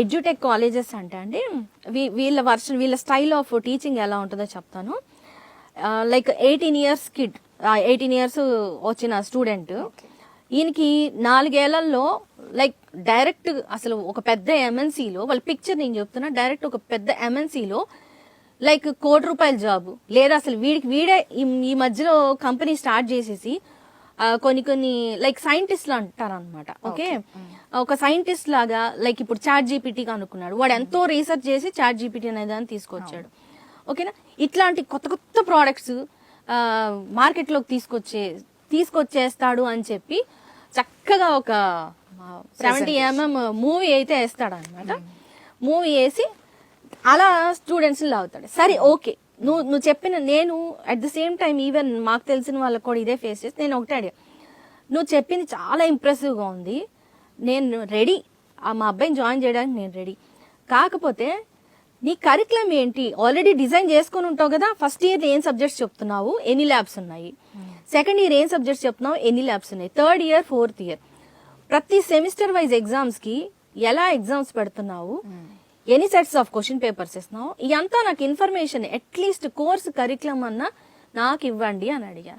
Edutech colleges అంటే అండి వీళ్ళ స్టైల్ ఆఫ్ టీచింగ్ ఎలా ఉంటుందో చెప్తాను. లైక్ 18 ఇయర్స్ కిడ్, 18 ఇయర్స్ వచ్చిన స్టూడెంట్, ఈయనకి 4 ఏళ్లలో లైక్ డైరెక్ట్ అసలు ఒక పెద్ద ఎంఎన్సీలో, వాళ్ళ పిక్చర్ నేను చెప్తున్నా, డైరెక్ట్ ఒక పెద్ద ఎంఎన్సీలో లైక్ ₹1 కోటి జాబ్, లేదా అసలు వీడే ఈ మధ్యలో కంపెనీ స్టార్ట్ చేసేసి కొన్ని లైక్ సైంటిస్ట్లు అంటారు అనమాట. ఓకే, ఒక సైంటిస్ట్ లాగా లైక్ ఇప్పుడు చాట్ జీపీటీ అనుకున్నాడు, వాడు ఎంతో రీసెర్చ్ చేసి చాట్ జీపీటీ అనేదాన్ని తీసుకొచ్చాడు. ఓకేనా, ఇట్లాంటి కొత్త కొత్త ప్రోడక్ట్స్ మార్కెట్లోకి తీసుకొచ్చేస్తాడు అని చెప్పి చక్కగా ఒక 70mm మూవీ అయితే వేస్తాడు అనమాట. మూవీ వేసి అలా స్టూడెంట్స్ లాగుతాడు. సరే ఓకే, నువ్వు చెప్పిన, నేను at the same time even మాకు తెలిసిన వాళ్ళకి కూడా ఇదే ఫేస్ చేసి నేను ఒకటే అడిగా, నువ్వు చెప్పింది చాలా ఇంప్రెసివ్గా ఉంది, నేను రెడీ, మా అబ్బాయిని జాయిన్ చేయడానికి నేను రెడీ. కాకపోతే నీ కరికులం ఏంటి, ఆల్రెడీ డిజైన్ చేసుకుని ఉంటావు కదా. ఫస్ట్ ఇయర్ ఏం సబ్జెక్ట్స్ చెప్తున్నావు, ఎన్ని ల్యాబ్స్ ఉన్నాయి, సెకండ్ ఇయర్ ఏం సబ్జెక్ట్స్ చెప్తున్నావు, ఎన్ని ల్యాబ్స్ ఉన్నాయి, థర్డ్ ఇయర్ ఫోర్త్ ఇయర్ ప్రతి సెమిస్టర్ వైజ్ ఎగ్జామ్స్ కి ఎలా ఎగ్జామ్స్ పెడుతున్నావు, ఎన్ని సెట్స్ ఆఫ్ క్వశ్చన్ పేపర్స్ ఇస్తున్నావు, ఇదంతా నాకు ఇన్ఫర్మేషన్ అట్లీస్ట్ కోర్స్ కరికులం అన్నా నాకు ఇవ్వండి అని అడిగా.